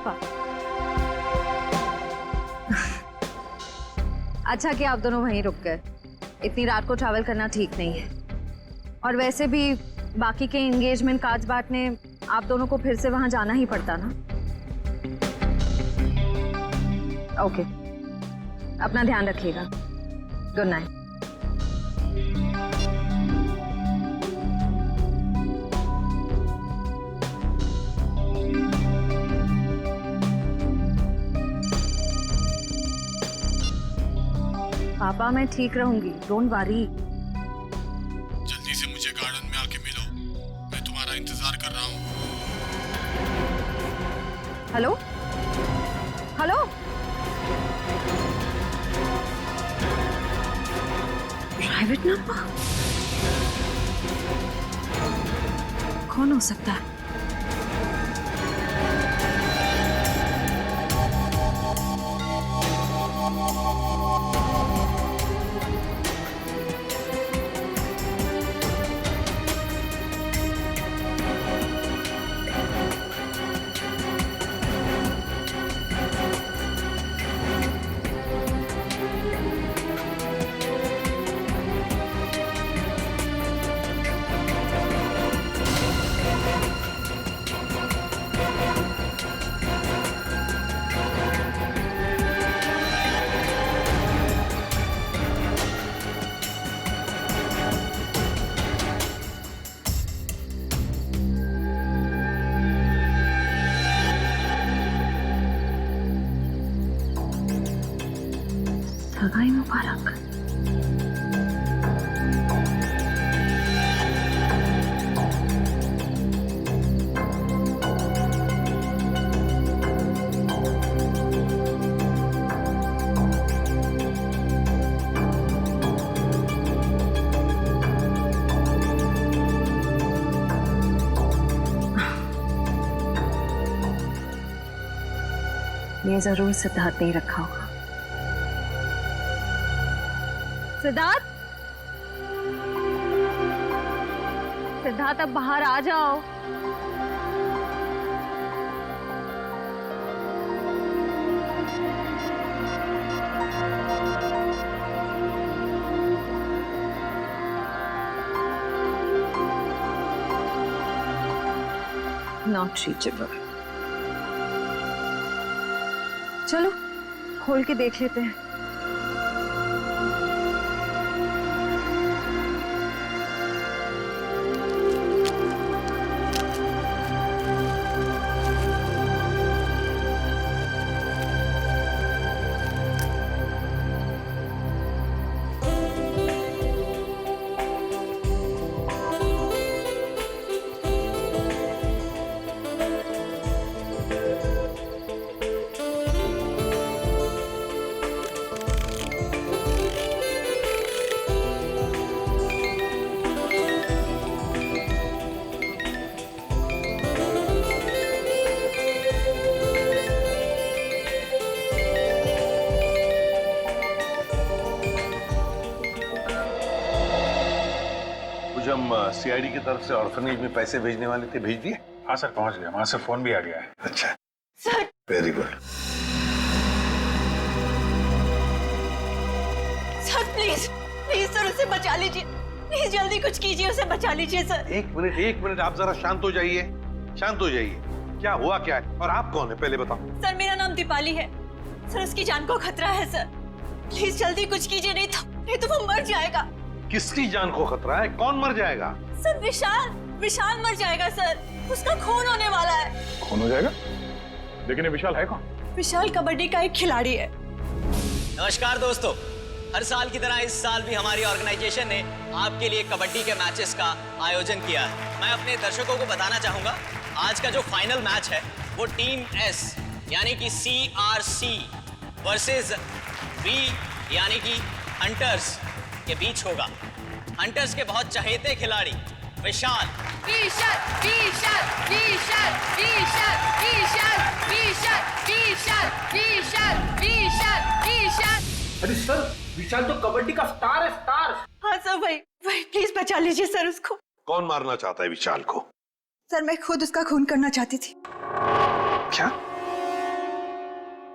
पापा। अच्छा कि आप दोनों वहीं रुक गए, इतनी रात को ट्रैवल करना ठीक नहीं है। और वैसे भी बाकी के एंगेजमेंट कार्ड्स बांटने आप दोनों को फिर से वहां जाना ही पड़ता ना। ओके, अपना ध्यान रखिएगा। Good night. पापा मैं ठीक रहूंगी, डोंट वरी। जल्दी से मुझे गार्डन में आके मिलो, मैं तुम्हारा इंतजार कर रहा हूँ। Hello hello, private number? कौन हो सकता है? सगाई मुबारक। ये जरूर सिद्धार्थ ने ही रखा होगा। सिद्धार्थ, सिद्धार्थ अब बाहर आ जाओ। Not reachable. चलो खोल के देख लेते हैं। हम सीआईडी की तरफ से ऑर्फनेज में पैसे भेजने वाले थे, भेज दिए? हाँ सर, पहुंच गया, वहां से फोन भी आ गया है। अच्छा sir, very good. Sir please please sir उसे बचा लीजिए, प्लीज जल्दी कुछ कीजिए, उसे बचा लीजिए सर। एक मिनट, आप जरा शांत हो जाइए, शांत हो जाइए। क्या हुआ क्या है और आप कौन है पहले बताओ। सर मेरा नाम दीपाली है सर, उसकी जान को खतरा है सर, प्लीज जल्दी कुछ कीजिए, नहीं तो वो मर जाएगा। किसकी जान को खतरा है? कौन मर जाएगा? सर विशाल मर जाएगा सर, उसका खून होने वाला है। खून हो जाएगा? लेकिन ये विशाल है कौन? विशाल कबड्डी का एक खिलाड़ी है। नमस्कार दोस्तों, हर साल की तरह इस साल भी हमारी ऑर्गेनाइजेशन ने आपके लिए कबड्डी के मैचेस का आयोजन किया है। मैं अपने दर्शकों को बताना चाहूंगा, आज का जो फाइनल मैच है वो टीम एस यानी कि CRC वर्सेस B यानी कि हंटर्स के बीच होगा। हंटर्स के बहुत चहेते खिलाड़ी विशाल अरे सर, विशाल तो कबड्डी का स्टार है, स्टार। हाँ सर, वही प्लीज बचा लीजिए सर उसको। कौन मारना चाहता है विशाल को? सर मैं खुद उसका खून करना चाहती थी। क्या?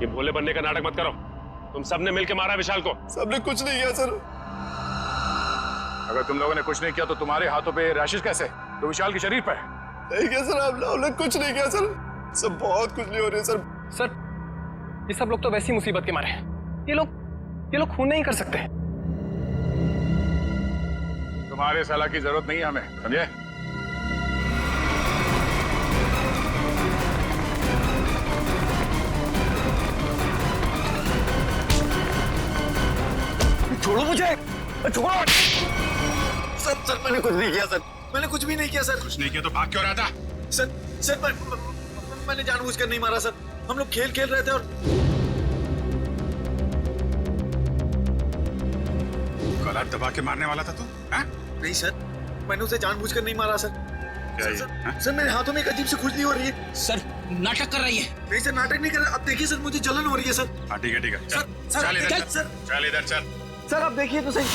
ये भोले बनने का नाटक मत करो। तुम सबने मिलकर मारा विशाल को। सबने कुछ नहीं किया सर। अगर तुम लोगों ने कुछ नहीं किया तो तुम्हारे हाथों पे रैशेस कैसे? तो विशाल के शरीर पर। नहीं किया सर, आप लोगों ने कुछ नहीं किया सर। सब बहुत खुजली हो रही है सर। सर, ये सब लोग तो वैसी मुसीबत के मारे हैं। ये लोग खून नहीं कर सकते। तुम्हारे सलाह की जरूरत नहीं है हमें, समझे? छोड़ो मुझे, छोड़ो। सर मैंने कुछ नहीं किया सर, मैंने कुछ भी नहीं किया सर। कुछ नहीं किया तो भाग क्यों रहा था? सर मैंने जानबूझकर नहीं मारा सर। हम लोग खेल रहे थे और गला दबा के मारने वाला था तू? नहीं सर, मैंने उसे जानबूझकर नहीं मारा सर। सर मेरे हाथों में एक अजीब सी खुजली हो रही है। सर, नाटक कर रही है। नहीं सर, नाटक नहीं कर रहा। अब देखिए सर, मुझे जलन हो रही है सर। हाँ ठीक है। चल इधर चल। सर आप देखिए तो सही।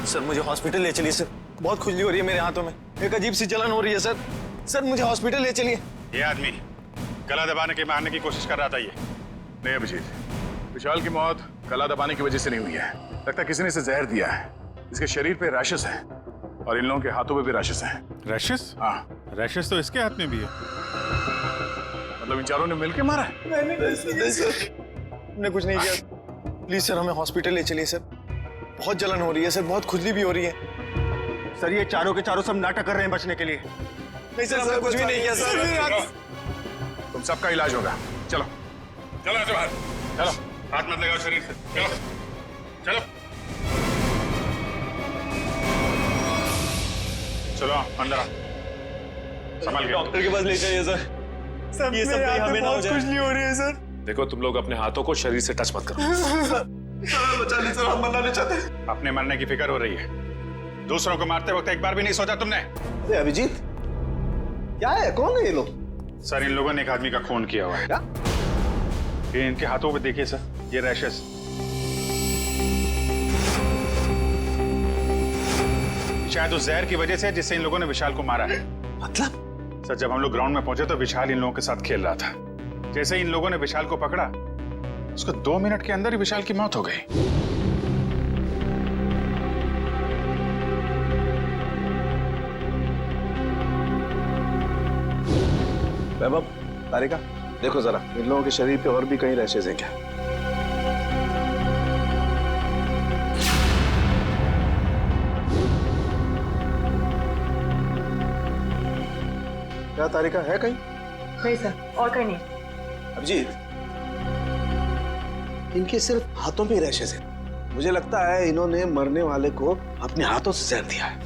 सर मुझे हॉस्पिटल ले चलिए सर, बहुत खुजली हो रही है मेरे हाथों में, एक अजीब सी जलन हो रही है सर। सर मुझे हॉस्पिटल ले चलिए। ये आदमी गला दबाने के मारने की कोशिश कर रहा था। ये नहीं अभिजीत, विशाल की मौत गला दबाने की वजह से नहीं हुई है। लगता है किसी ने इसे जहर दिया है। इसके शरीर पे रैशेस हैं और इन लोगों के हाथों पे भी रैशेस हैं। रैशेस? हाँ, रैशेस तो इसके हाथ में भी है। मतलब इन चारों ने मिलकर मारा है? नहीं सर, हमने कुछ नहीं किया। प्लीज सर हमें हॉस्पिटल ले चलिए सर, बहुत जलन हो रही है सर, बहुत खुजली भी हो रही है। सर ये चारों के चारों सब नाटक कर रहे हैं बचने के लिए। नहीं सर, हमने कुछ भी नहीं किया सर। तुम सबका इलाज होगा। चलो बाहर चलो, हाथ मत लगाओ शरीर से। चलो अंदर आ, संभाल के। डॉक्टर के पास ले जाइए सर। ये सब हमें ना हो जाए। खुजली हो रही है सर। देखो तुम लोग अपने हाथों को शरीर से टच मत करो। बचा ली सर, हम मरना नहीं चाहते। अपने मरने की फिक्र हो रही है, दूसरों को मारते वक्त एक बार भी नहीं सोचा तुमने? अभिजीत क्या है, कौन है ये लोग? सर इन लोगों ने एक आदमी का खून किया हुआ है। क्या? ये इनके हाथों पे देखिए सर, ये रैशेस। शायद उस जहर की वजह से जिससे इन लोगों ने विशाल को मारा है। मतलब? सर जब हम लोग ग्राउंड में पहुंचे तो विशाल इन लोगों के साथ खेल रहा था। जैसे ही इन लोगों ने विशाल को पकड़ा, उसको 2 मिनट के अंदर ही विशाल की मौत हो गई। वैभव, तारिका, देखो जरा इन लोगों के शरीर पे और भी कहीं रैशेज हैं क्या? क्या तारिका, है कहीं? नहीं सर, और कहीं नहीं। अभिजीत, इनके सिर्फ हाथों पे रैशेज हैं। मुझे लगता है इन्होंने मरने वाले को अपने हाथों से जहर दिया है।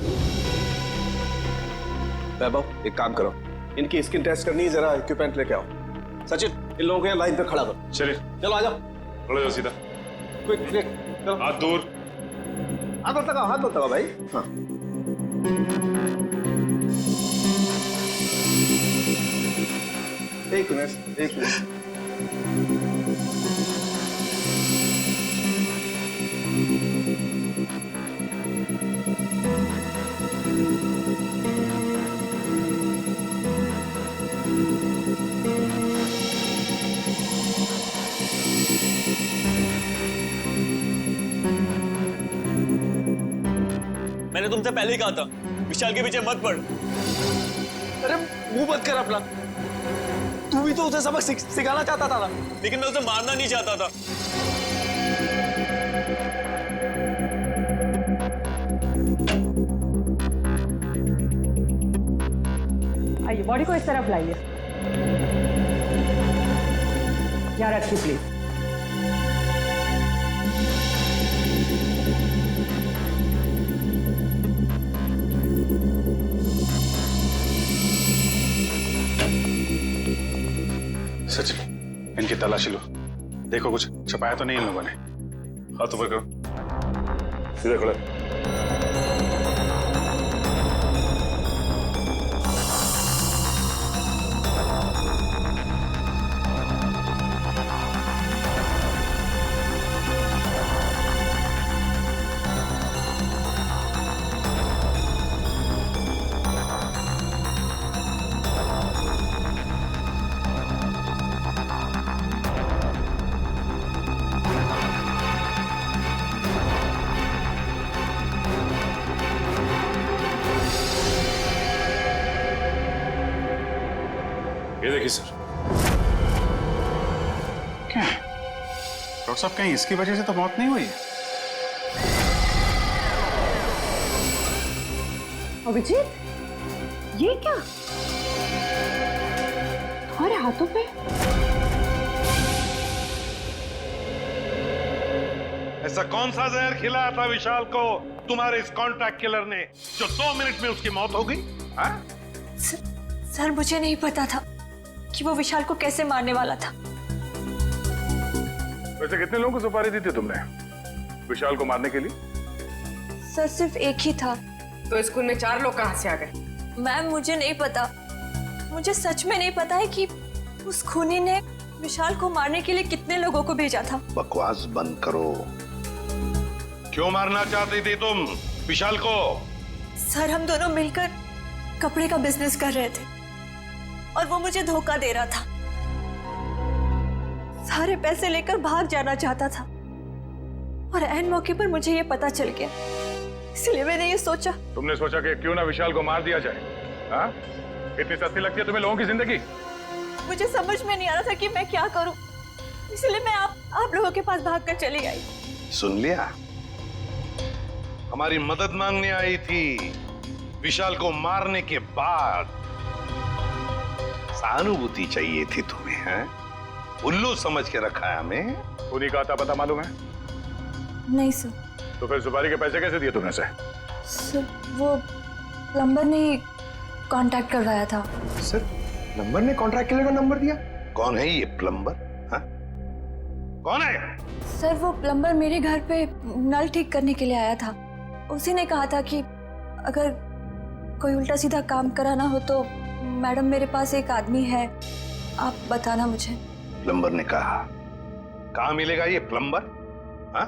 वैभव, एक काम करो, इनकी स्किन टेस्ट करनी है, जरा इक्विपमेंट लेके आओ। सचिन, इन लोगों को यहाँ लाइन पे खड़ा करो। चलिए चलो आ जाओ। खड़े हो सीधा, क्विक क्विक, चलो। हाथ दूर। हाथ मत लगाओ भाई। हाँ, एक मिनट। मैंने तुमसे पहले ही कहा था विशाल के पीछे मत पड़। अरे मुंह मत कर अपना, तू भी तो उसे सबक सिखाना चाहता था ना। लेकिन मैं उसे मारना नहीं चाहता था। आइए, बॉडी को इस तरफ लाइए। यहाँ रखिए प्लीज। सचिन, इनकी तलाशी लो, देखो कुछ छुपाया तो नहीं इन लोगों ने। हाथ ऊपर करो, सीधे खड़े। ये देखिए सर। क्या है डॉक्टर साहब, कहीं इसकी वजह से तो मौत नहीं हुई है? अभिजीत, ये क्या तुम्हारे हाथों पे? ऐसा कौन सा जहर खिलाया था विशाल को तुम्हारे इस कॉन्ट्रैक्ट किलर ने जो 2 मिनट में उसकी मौत हो गई? सर मुझे नहीं पता था कि वो विशाल को कैसे मारने वाला था। वैसे कितने लोगों को सुपारी दी थी तुमने विशाल को मारने के लिए? सर सिर्फ एक ही था। तो स्कूल में 4 लोग कहाँ से आ गए? मैम मुझे नहीं पता, मुझे सच में नहीं पता है कि उस खूनी ने विशाल को मारने के लिए कितने लोगों को भेजा था। बकवास बंद करो। क्यों मारना चाहती थी तुम विशाल को? सर हम दोनों मिलकर कपड़े का बिजनेस कर रहे थे और वो मुझे धोखा दे रहा था। सारे पैसे लेकर भाग जाना चाहता था और ऐन मौके पर मुझे ये पता चल गया, इसलिए मैंने ये सोचा। तुमने सोचा कि क्यों ना विशाल को मार दिया जाए? हाँ? इतनी सस्ती लगती है तुम्हें लोगों की जिंदगी? मुझे समझ में नहीं आ रहा था कि मैं क्या करूं, इसलिए मैं आप लोगों के पास भागकर चली आई। सुन लिया, हमारी मदद मांगने आई थी विशाल को मारने के बाद। सहानुभूति चाहिए थी तुम्हें, हैं? उल्लू समझ के रखा है हमें। उन्हीं का आता पता मालूम है? नहीं सर। तो फिर सुपारी के पैसे कैसे दिए तुमने से? सर वो प्लम्बर ने कांटेक्ट करवाया था। सर प्लम्बर ने कॉन्ट्रैक्ट किलर का नंबर दिया? कौन है ये प्लम्बर? हाँ? कौन है? सर वो प्लम्बर मेरे घर पे नल ठीक करने के लिए आया था। उसी ने कहा था कि अगर कोई उल्टा सीधा काम कराना हो तो मैडम मेरे पास एक आदमी है, आप बताना मुझे। प्लम्बर ने कहा? कहाँ मिलेगा ये प्लम्बर? हाँ?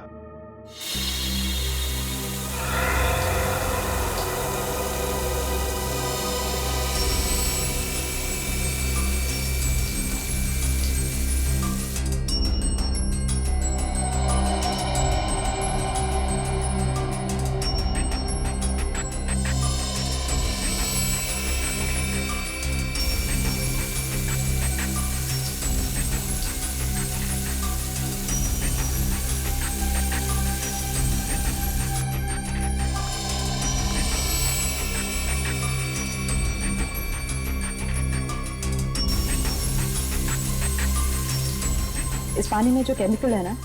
इस पानी में जो केमिकल है ना,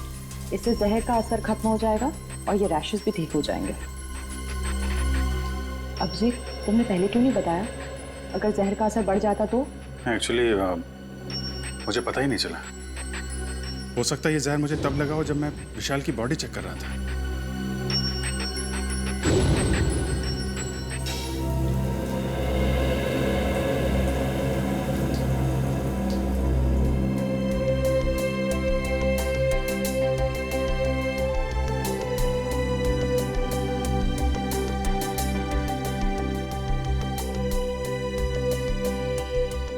इससे जहर का असर खत्म हो जाएगा और ये रैशेस भी ठीक हो जाएंगे। अभिजीत, तुमने पहले क्यों नहीं बताया? अगर जहर का असर बढ़ जाता तो? एक्चुअली मुझे पता ही नहीं चला। हो सकता है ये जहर मुझे तब लगा हो जब मैं विशाल की बॉडी चेक कर रहा था।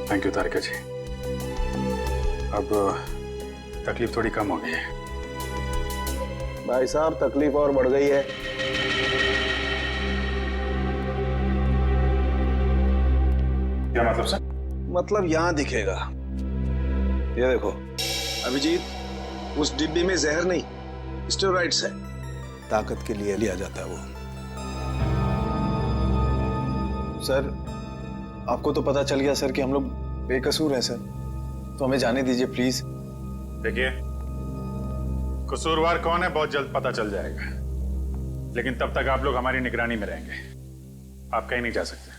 थैंक यू तारिका जी। अब तकलीफ थोड़ी कम हो गई है। भाई साहब तकलीफ और बढ़ गई है। क्या मतलब सर? मतलब यहाँ दिखेगा। ये देखो अभिजीत, उस डिब्बी में जहर नहीं, स्टेरॉइड्स है। ताकत के लिए लिया जाता है वो। सर आपको तो पता चल गया सर कि हम लोग बेकसूर हैं सर, तो हमें जाने दीजिए प्लीज। देखिए, कसूरवार कौन है बहुत जल्द पता चल जाएगा, लेकिन तब तक आप लोग हमारी निगरानी में रहेंगे। आप कहीं नहीं जा सकते।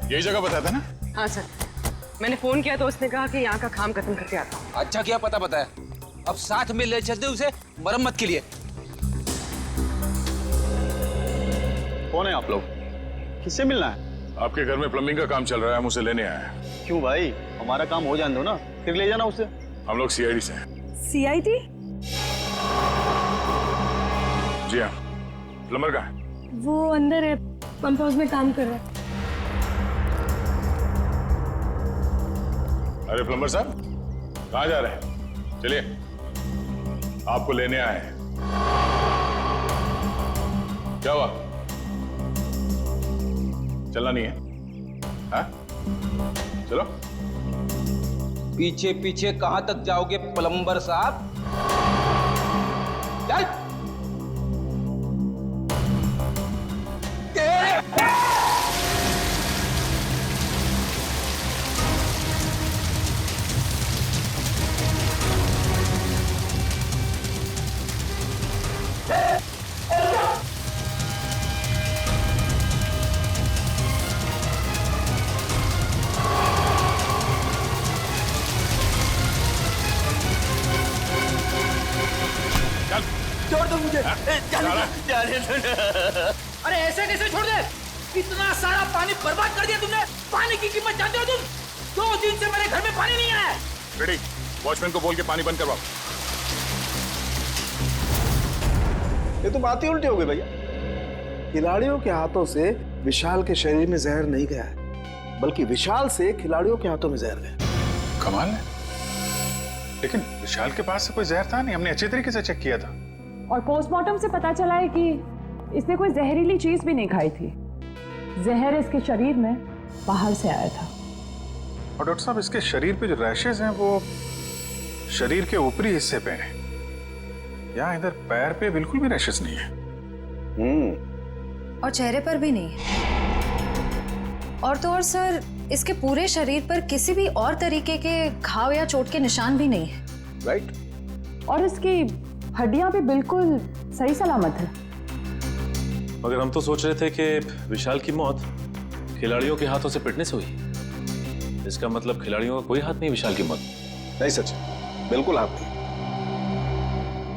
यही जगह बताया था ना? हाँ सर, मैंने फोन किया तो उसने कहा कि यहाँ का काम खत्म करके आता हूँ। अच्छा किया पता बताया, अब साथ में ले चलते उसे मरम्मत के लिए। कौन है आप लोग? किससे मिलना है? आपके घर में प्लम्बिंग का काम चल रहा है, हम उसे लेने आए हैं। क्यों भाई, हमारा काम हो जाने दो ना, फिर ले जाना उसे। हम लोग सीआईडी से हैं। सीआईडी? जी हाँ। प्लम्बर कहाँ है? वो अंदर है, पंप हाउस में काम कर रहा है। अरे प्लम्बर साहब, कहाँ जा रहे हैं? चलिए, आपको लेने आए हैं। क्या हुआ? चलना नहीं है? हाँ? चलो। पीछे पीछे कहां तक जाओगे प्लम्बर साहब? चल। छोड़ दो मुझे। अरे ऐसे कैसे छोड़ दे? इतना सारा पानी बर्बाद कर दिया तुमने। पानी की कीमत जानते हो तुम? 2 दिन से मेरे घर में पानी नहीं आया। रेडी, वॉचमैन को बोल के पानी बंद करवाओ। ये तो बात ही उल्टी हो गई भैया। खिलाड़ियों के हाथों से विशाल के शरीर में जहर नहीं गया है, बल्कि विशाल से खिलाड़ियों के हाथों में जहर गया। कमाल है, लेकिन विशाल के पास से कोई जहर था नहीं। हमने अच्छे तरीके से चेक किया था। और पोस्टमार्टम से पता चला है कि इसने कोई जहरीली चीज भी नहीं खाई थी। जहर इसके शरीर में बाहर से आया था। और डॉक्टर साहब, इसके शरीर पे जो रैशेज हैं वो शरीर के ऊपरी हिस्से पे हैं। यहाँ इधर पैर पे बिल्कुल भी रैशेज नहीं है। और चेहरे पर भी नहीं है। और तो और सर, इसके पूरे शरीर पर किसी भी और तरीके के घाव या चोट के निशान भी नहीं है। राइट। और इसकी हड्डियां भी बिल्कुल सही सलामत है। मगर हम तो सोच रहे थे कि विशाल की मौत खिलाड़ियों के हाथों से पिटने से हुई। इसका मतलब खिलाड़ियों का कोई हाथ नहीं विशाल की मौत? नहीं सचिन, बिल्कुल हाथ नहीं।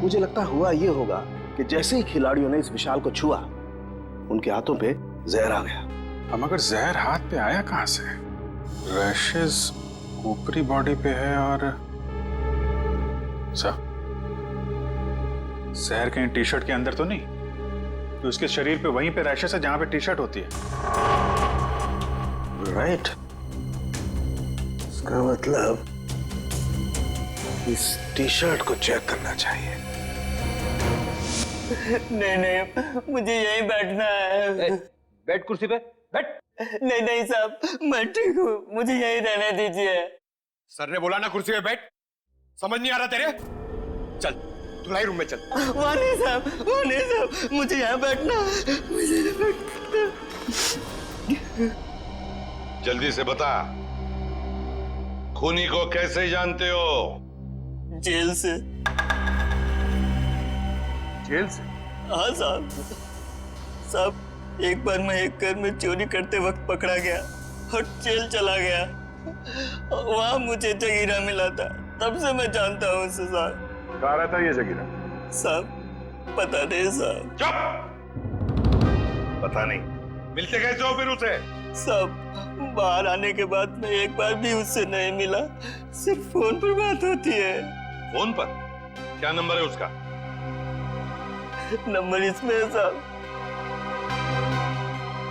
मुझे लगता हुआ ये होगा कि जैसे ही खिलाड़ियों ने इस विशाल को छुआ, उनके हाथों पे जहर आ गया। हम अगर जहर हाथ पे आया कहां से? रैशेज ऊपरी बॉडी पे है और जहर कहीं टी शर्ट के अंदर तो नहीं? तो उसके शरीर पे वहीं पे रैशेज है जहां पे टी शर्ट होती है। राइट। इसका मतलब इस टी शर्ट को चेक करना चाहिए। नहीं, मुझे यहीं बैठना है। बैठ कुर्सी पे, बैठ। नहीं साहब, मैं ठीक हूँ, मुझे यहीं रहने दीजिए। सर ने बोला ना कुर्सी पे बैठ। समझ नहीं आ रहा तेरे? चल धुलाई रूम में चल। वहाँ नहीं साहब, मुझे यहाँ बैठना है, मुझे यहाँ बैठना। जल्दी से बता, खूनी को कैसे जानते हो? जेल से। जेल से? हाँ साहब, एक बार मैं एक घर में चोरी करते वक्त पकड़ा गया और जेल चला गया। वहाँ मुझे जगीरा मिला था, तब से मैं जानता हूँ उसे साहब। कहाँ रहता है ये जगीरा? साहब पता नहीं साहब। चुप! पता नहीं, मिलते कैसे हो फिर उसे? साहब बाहर आने के बाद मैं एक बार भी उससे नहीं मिला, सिर्फ फोन पर बात होती है। फोन पर? क्या नंबर है उसका? नंबर इसमें है साहब।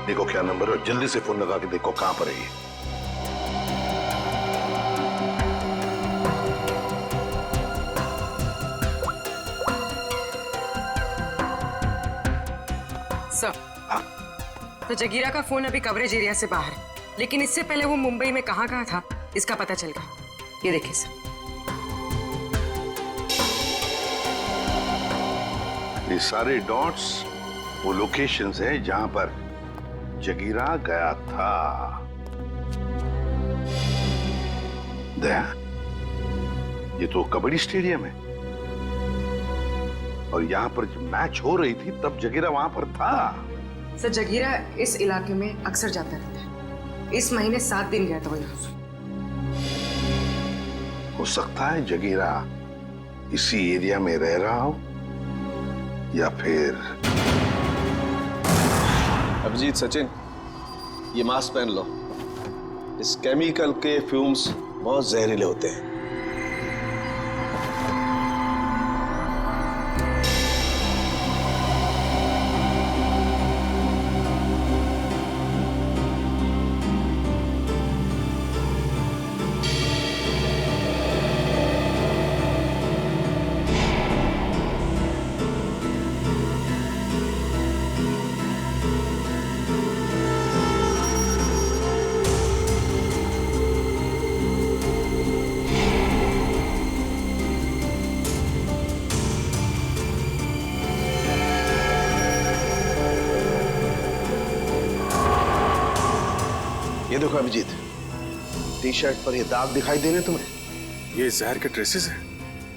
देखो क्या नंबर है, जल्दी से फोन लगा के देखो कहां पर है ये। सर, तो जगीरा का फोन अभी कवरेज एरिया से बाहर है, लेकिन इससे पहले वो मुंबई में कहाँ था इसका पता चल गया। ये देखिए सर। ये सारे डॉट्स वो लोकेशंस हैं जहां पर जगीरा गया था। दया, ये तो कबड्डी स्टेडियम है और यहाँ पर जब मैच हो रही थी तब जगीरा वहां पर था। सर जगीरा इस इलाके में अक्सर जाता रहता है। इस महीने 7 दिन गया था वो यहाँ। हो सकता है जगीरा इसी एरिया में रह रहा हो या फिर। अभिजीत, सचिन, ये मास्क पहन लो। इस केमिकल के फ्यूम्स बहुत जहरीले होते हैं। देखो अभिजीत, टी शर्ट पर ये दाग दिखाई दे रहे हैं तुम्हें? ये जहर के ट्रेसेस हैं?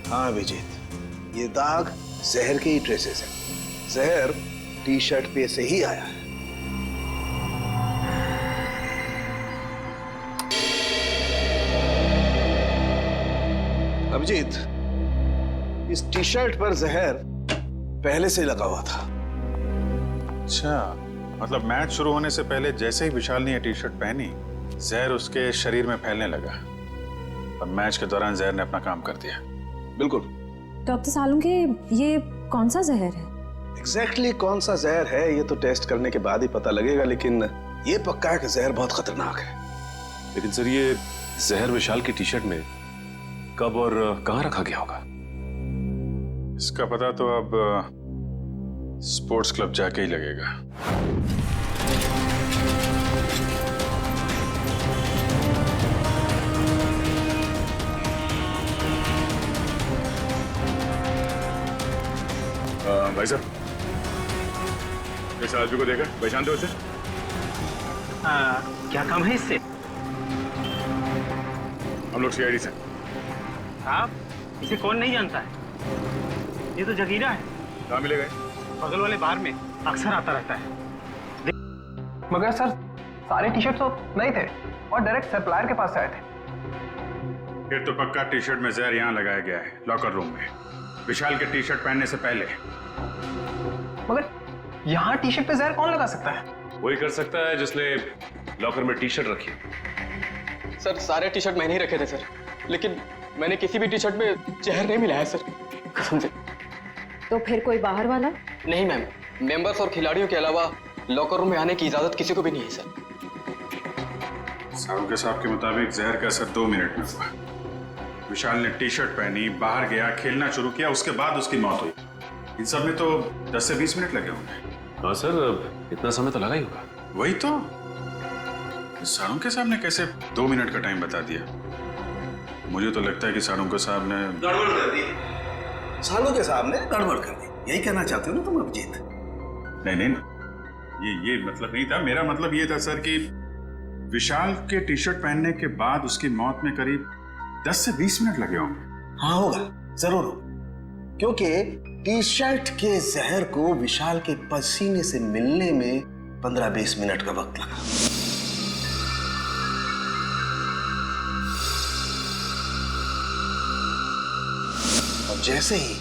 हाँ अभिजीत, ये दाग जहर के ही ट्रेसेस हैं। जहर टी शर्ट पे से ही आया है। अभिजीत, इस टी शर्ट पर जहर पहले से लगा हुआ था। अच्छा, मतलब मैच शुरू होने से पहले जैसे ही विशाल ने ये टी शर्ट पहनी, जहर उसके शरीर में फैलने लगा और मैच के दौरान जहर ने अपना काम कर दिया। बिल्कुल। डॉक्टर सालुंके, ये कौन सा जहर है? एग्जैक्टली कौन सा जहर है ये तो टेस्ट करने के बाद ही पता लगेगा, लेकिन ये पक्का है कि जहर बहुत खतरनाक है। लेकिन सर, ये जहर विशाल की टी शर्ट में कब और कहां रखा गया होगा? इसका पता तो अब स्पोर्ट्स क्लब जाके ही लगेगा। भाई साहब, इस आदमी को देखा, पहचानते हो इसे? क्या काम है इससे? हम लोग सीआईडी से। आप इसे कौन नहीं जानता है? ये तो जगीरा है। कहाँ मिलेगा? बगल वाले बार में अक्सर आता रहता है। मगर सर, सारे टी शर्ट तो नहीं थे और डायरेक्ट सप्लायर के पास से आए थे। फिर तो पक्का टी शर्ट में जहर यहाँ लगाया गया है, लॉकर रूम में, विशाल के टी शर्ट पहनने से पहले। मगर यहाँ टी शर्ट पे जहर कौन लगा सकता है? वही कर सकता है जिसने लॉकर में टी शर्ट रखी। सर, सारे टी शर्ट मैंने ही रखे थे सर, लेकिन मैंने किसी भी टी शर्ट में जहर नहीं मिलाया सर, कसम से। तो फिर कोई बाहर वाला? नहीं मैम, मेंबर्स और खिलाड़ियों के अलावा लॉकर रूम में आने की इजाजत किसी को भी नहीं है सर। सालुंके साहब के मुताबिक जहर का असर 2 मिनट में हुआ। विशाल ने टी शर्ट पहनी, बाहर गया, खेलना शुरू किया, उसके बाद उसकी मौत हुई। इन सब में तो 10 से 20 मिनट लगे होंगे। हाँ सर, इतना समय तो लगा ही होगा। वही तो, सालुंके साहब ने कैसे 2 मिनट का टाइम बता दिया? मुझे तो लगता है कि सालुंके साहब ने गड़बड़ कर दी। सालुंके साहब ने गड़बड़ कर दी, यही कहना चाहते हो ना तुम अभिजीत? नहीं, ये मतलब नहीं था। मेरा मतलब ये था सर कि विशाल के टी शर्ट पहनने के बाद उसकी मौत में करीब 10 से 20 मिनट लगे होंगे। हाँ होगा, जरूर होगा, क्योंकि टी शर्ट के जहर को विशाल के पसीने से मिलने में 15-20 मिनट का वक्त लगा। और जैसे ही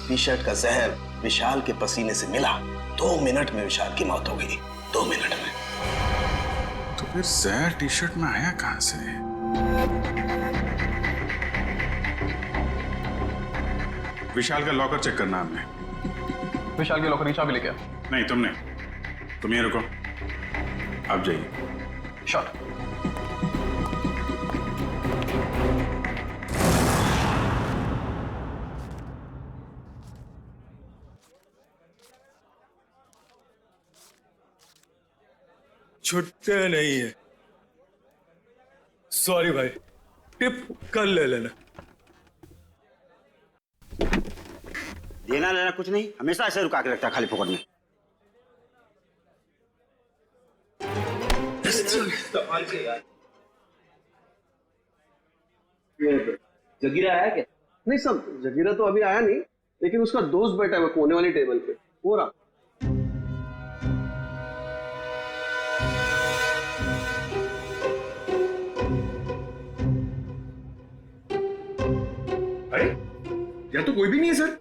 टी शर्ट का जहर विशाल के पसीने से मिला, 2 मिनट में विशाल की मौत हो गई। 2 मिनट में। तो फिर जहर टी शर्ट में आया कहां से? विशाल का लॉकर चेक करना हमने। विशाल के लॉकर की चाबी लेके आ। नहीं, तुमने। तुम ये रुको, आप जाइए। शॉट। छुट्टे नहीं है। सॉरी भाई, टिप कल ले लेना। देना लेना कुछ नहीं, हमेशा ऐसे रुका के रखता है खाली फोकट में। जगीरा आया क्या? नहीं सब, जगीरा तो अभी आया नहीं, लेकिन उसका दोस्त बैठा है कोने वाली टेबल पे, हो रहा। अरे यहाँ तो कोई भी नहीं है सर।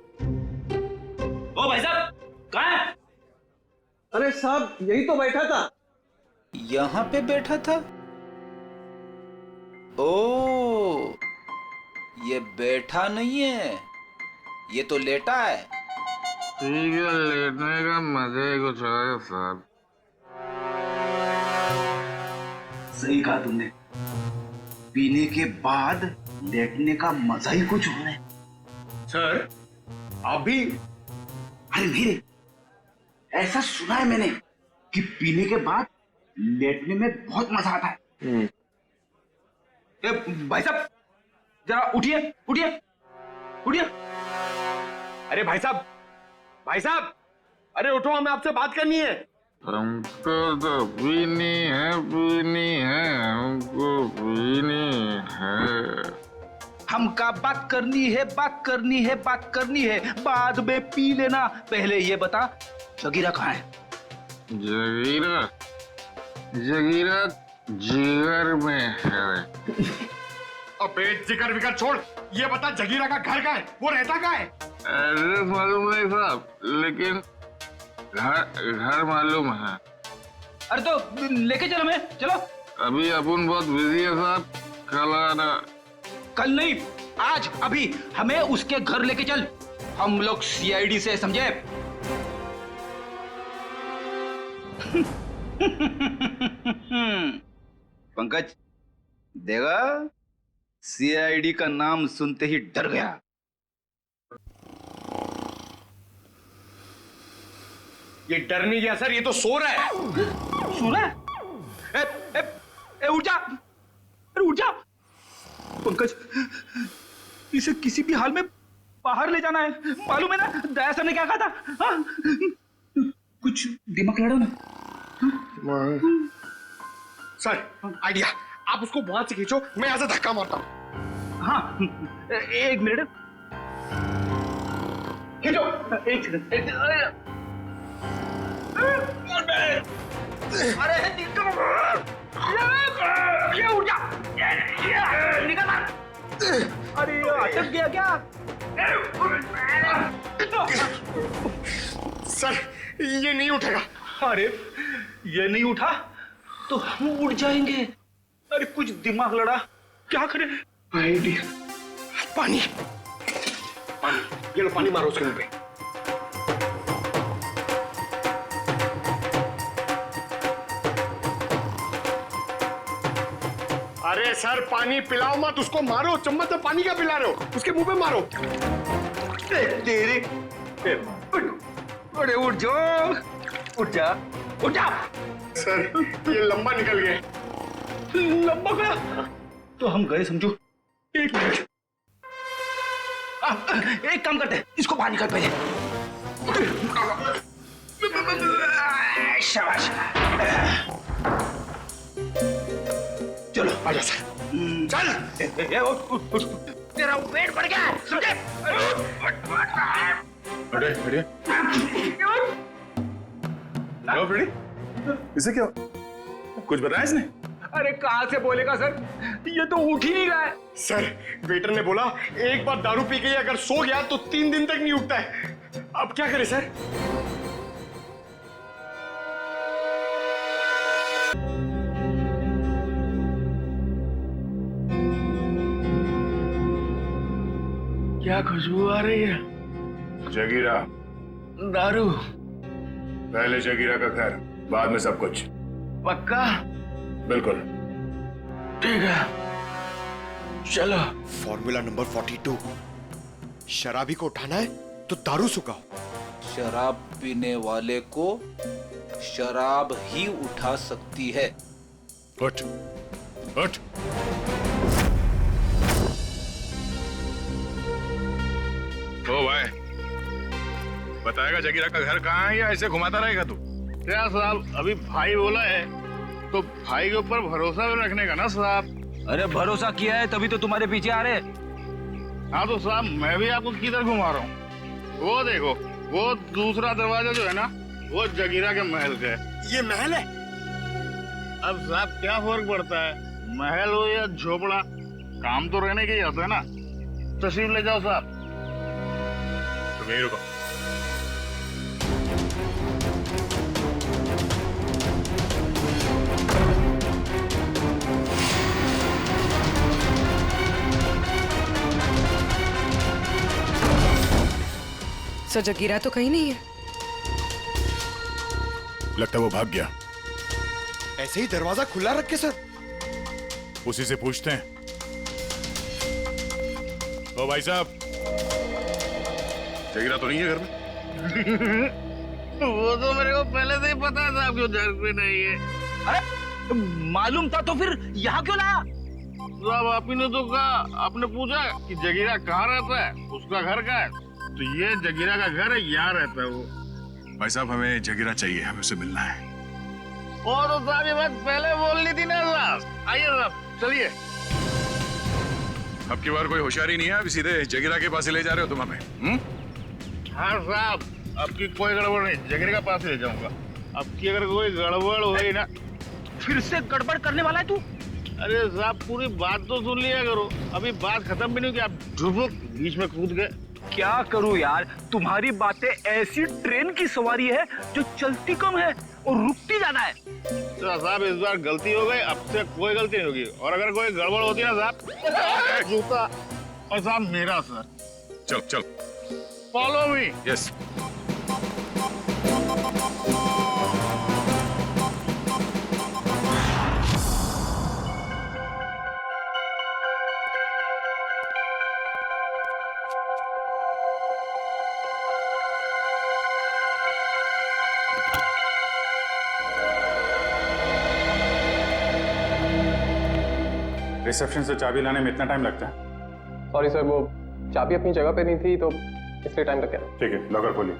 ओ भाई साहब, कहाँ है? अरे साहब, यही तो बैठा था। यहाँ पे बैठा था? ओ, ये बैठा नहीं है, ये तो लेटा है। ठीक है, लेटने का मजा ही कुछ है साहब। सही कहा तुमने, पीने के बाद लेटने का मजा ही कुछ और है। सर, आप भी? अरे नहीं रे, ऐसा सुना है मैंने कि पीने के बाद लेटने में बहुत मजा आता है। ए, भाई साहब, जरा उठिए, उठिए, उठिए। अरे भाई साहब, अरे उठो, हमें आपसे बात करनी है। हमको तो पीनी है, हमको पीनी है। हमका बात करनी है, बात करनी है, बात करनी है, बाद में पी लेना। पहले ये बता जगीरा कहाँ है? जगीरा जगीरा जिगर में है। अबे जिगर विगर छोड़, ये बता जगीरा का घर कहाँ है, वो रहता कहाँ है? एड्रेस मालूम नहीं साहब, लेकिन घर मालूम है। अरे तो लेके चलो, मैं चलो। अभी अपन बहुत बिजी है साहब, कल आना। कल नहीं, आज, अभी हमें उसके घर लेके चल। हम लोग सीआईडी से, समझे? पंकज देगा, सीआईडी का नाम सुनते ही डर गया। ये डर नहीं गया सर, ये तो सो रहा है। सो रहा है? ए, उठ जा, अरे उठ जा। पंकज, इसे किसी भी हाल में बाहर ले जाना है, मालूम है ना दया सर ने क्या कहा था? हाँ? कुछ दिमाग लड़ो ना। सर आइडिया, आप उसको वहां से खींचो, मैं यहां से धक्का मारता हूं। हाँ, एक मिनट खींचो, एक सेकंड। अरे निकल, ये उठ जा, निकल। अरे अटक गया क्या? सर ये नहीं उठेगा। अरे ये नहीं उठा तो हम उठ जाएंगे। अरे कुछ दिमाग लड़ा, क्या करें? आइडिया, पानी पानी, ये लो पानी मारो उसके मुंह पे। अरे सर पानी पिलाओ मत उसको, मारो, चम्मच में पानी क्या पिला रहे हो, उसके मुंह पे मारो। तेरे अरे उठ जाओ, उठ जा, उठ जा। सर ये लंबा निकल गया। लंबा गया तो हम गए समझो। एक मिनट, एक काम करते हैं, इसको बाहर निकाल पहले। शाबाश, चलो आ जाओ सर। चल, उठ, तेरा वेट बढ़ गया, समझे? बढ़िया, इसे क्या कुछ बताया इसने? अरे कहाँ से बोलेगा सर, ये तो उठ ही नहीं रहा है। सर वेटर ने बोला एक बार दारू पी के अगर सो गया तो 3 दिन तक नहीं उठता है। अब क्या करें सर? क्या खुशबू आ रही है? जगीरा, दारू। पहले जगीरा का घर, बाद में सब कुछ। पक्का? बिल्कुल। ठीक है, चलो। फॉर्मूला नंबर 42, शराबी को उठाना है तो दारू सुखाओ। शराब पीने वाले को शराब ही उठा सकती है। उठ, उठ। ओ भाई, बताएगा जगीरा का घर कहाँ है या ऐसे घुमाता रहेगा तू? क्या साहब, अभी भाई बोला है तो भाई के ऊपर भरोसा भी रखने का ना साहब। अरे भरोसा किया है तभी तो तुम्हारे पीछे आ रहे। हाँ तो साहब मैं भी आपको किधर घुमा रहा हूँ, वो देखो, वो दूसरा दरवाजा जो है ना, वो जगीरा के महल का है। ये महल है? अब साहब क्या फर्क पड़ता है, महल हो या झोपड़ा, काम तो रहने के ही होता है ना। तशरीफ ले जाओ साहब। तो यहीं रुको। सर जगीरा तो कहीं नहीं है। लगता है वो भाग गया। ऐसे ही दरवाजा खुला रख के सर? उसी से पूछते हैं। ओ भाई साहब, जगीरा तो नहीं है घर में? वो तो मेरे को पहले से ही पता था आपको घर पे नहीं है। अरे मालूम था तो फिर यहाँ क्यों लाया? साहब आप ही ने तो कहा, आपने पूछा कि जगीरा कहाँ रहता है, उसका घर कहाँ है, तो ये जगीरा का घर है, यहाँ रहता है वो। भाई साहब हमें जगीरा चाहिए, हमें उसे मिलना है। वो तो साहब ये बात पहले बोलनी थी ना साहब। आइए साहब चलिए। अब की बार कोई होशियारी नहीं है, अभी सीधे जगीरा के पास ही ले जा रहे हो तुम हमें? हाँ साहब, अब की कोई गड़बड़ नहीं, जगीरा के पास ले जाऊंगा। अब की अगर कोई गड़बड़ हुई ना। फिर से गड़बड़ करने वाला है तू? अरे साहब पूरी बात तो सुन लिया करो, अभी बात खत्म भी नहीं की आप ढुबुक बीच में कूद गए। क्या करूं यार, तुम्हारी बातें ऐसी ट्रेन की सवारी है जो चलती कम है और रुकती ज्यादा है। तो साहब इस बार गलती हो गई, अब से कोई गलती नहीं होगी। और अगर कोई गड़बड़ होती ना साहब, जूता और साहब मेरा सर। चल चल, फॉलो मी। यस। रिसेप्शन से चाबी लाने में इतना टाइम लगता है? सॉरी सर, वो चाबी अपनी जगह पे नहीं थी तो इसलिए टाइम लग गया। ठीक है, लॉकर खोलिए।